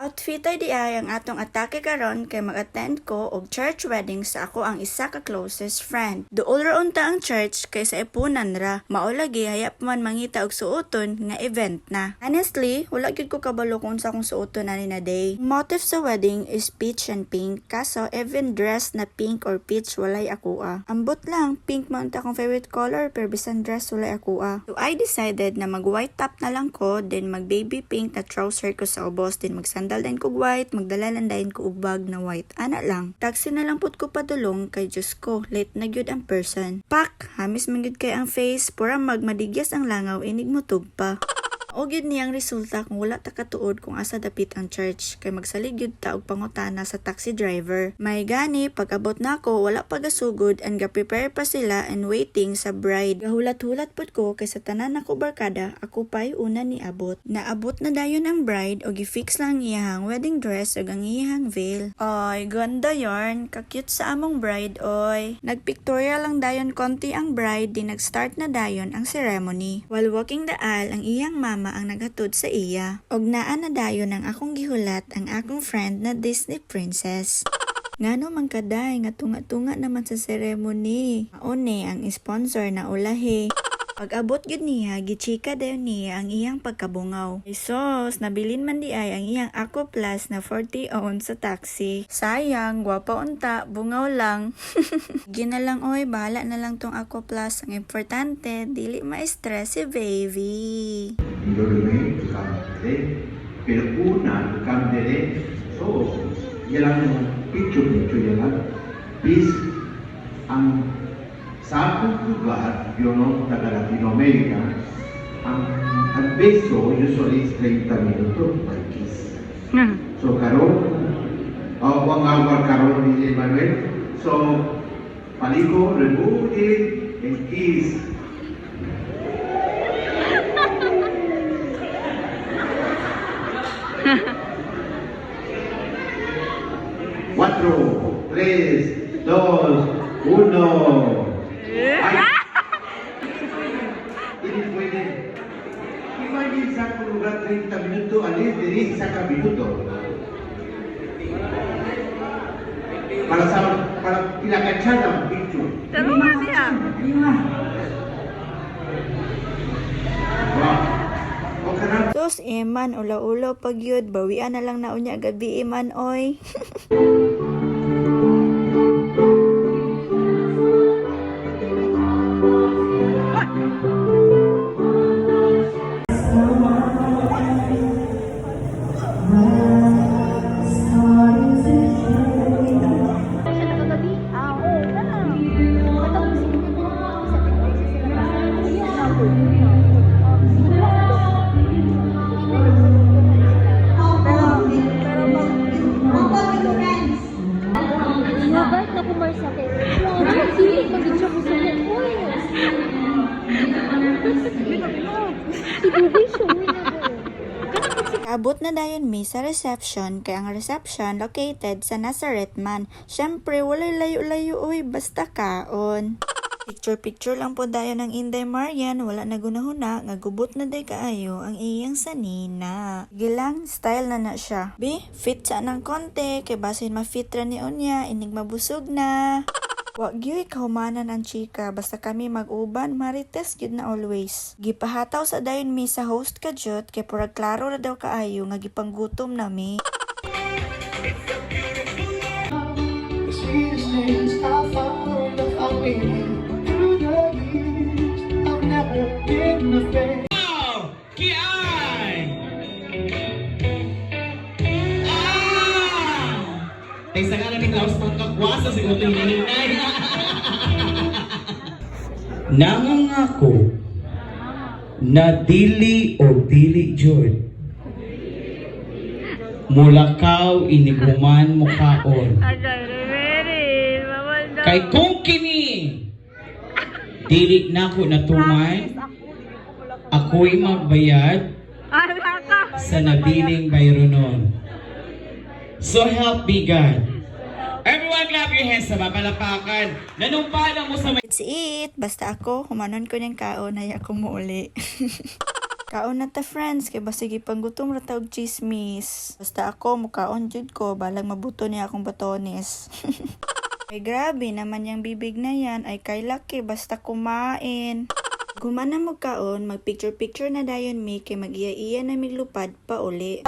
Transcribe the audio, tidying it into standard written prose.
Outfit ay di ay ang atong atake karon kay mag-attend ko og church wedding sa ako ang isa ka closest friend. Duol ra unta ang church kay sa ipunan ra. Mao lagi hayap man mangita og suoton nga event na. Honestly, wala gyud ko kabalo kung sa akong suoton ani na day. Motive sa wedding is peach and pink, kaso even dress na pink or peach walay akoa. Ambot lang, pink man ta akong favorite color pero bisan dress walay akoa. So I decided na mag white top na lang ko, then mag baby pink na trouser ko sa ubos, then mag sandal din ko white, magdala lang dayon ko og bag na white. Ana lang. Taxi na lang pud ko padulong kay Diyos ko, late na gyud ang person. Pak, hamis man gyud kay ang face, pura magmadigyas ang langaw, inig mo tugpa. O gyud niyang resulta kung wala ta katuod kung asa dapit ang church kay magsalig gyud ta og pangutana sa taxi driver. May gani pag-abot nako wala pa gasugod and ga-prepare pa sila and waiting sa bride. Gahulat-hulat pud ko kay sa tanan nako barkada ako pay una ni abot. Naabot na dayon ang bride og i-fix lang iyang wedding dress ug ang iyang veil. Oy, ganda yarn, ka-cute sa among bride oy. Nagpictorial lang dayon konti ang bride di nag-start na dayon ang ceremony. While walking the aisle ang iyang mama ang naghatod sa iya. Og naa na dayon ang akong gihulat ang akong friend na Disney princess. Ngano man kaday nga tunga-tunga naman sa ceremony. Maone ang sponsor na ulahi. Pag-abot gyud niya, gichika dayon niya ang iyang pagkabungaw. Sos, nabilin man di ay ang iyang Aqua Plus na 40 ounce sa taxi. Sayang, gwapa unta, bungaw lang. Gina lang oy, bahala na lang tong Aqua Plus. Ang importante, dili ma-stress si baby. Io rimetto candele, per una candele, so, yalang picture yalang, bis ang sa ating lugar, yun taga Latino America, ang beso usually is 30 minutos per kiss. So karon, ang awar karon ni Emmanuel, so paliko, remove it, and kiss. Cuatro, tres, dos, uno. Ay. Ini pwede. Imagine sa lugar 30 minuto, alis diri isa ka minuto. Para pinakachada ang picture. Pero siya. Wow. Okay na. Sos, iman, ula-ula pag yun, bawian na lang na unya gabi iman oy. Abot na dayon mi sa reception kay ang reception located sa Nazareth man. Syempre walay layo-layo oy basta kaon. Picture lang po dayon ng Inday Marian, wala na gunahuna nga gubot na day kaayo ang iyang sanina. Gilang style na siya. Bi, fit sa nang konti kay basin ma-fit ra ni unya inig mabusog na. Wag gyud kahumanan ang chika, basta kami mag-uban, marites gyud na always. Gipahataw sa dayon mi sa host ka jud kay purag klaro ra daw kaayo nga gipanggutom na mi. Ay sa nga naming laos pagkakwasa sa gutom ni Ninay. Nangangako na dili o dili jud mulakaw iniguman mo kaon. Kay kung kini dili nako natuman, ako'y magbayad sa nabiling bayronon. So help me God. Everyone clap your hands sa papalapakan. Nanumpala mo sa It's it. Basta ako, humanon ko ng kaon, haya ko muuli. Kaon na ta friends, kay basig panggutom ra ta og chismis. Basta ako mukaon jud ko, balang mabuto niya akong batones. Ay grabe naman yung bibig na yan, ay kay laki basta kumain. Gumana mo kaon, mag-picture-picture na dayon mi, kay mag-iya-iya na miglupad pa uli.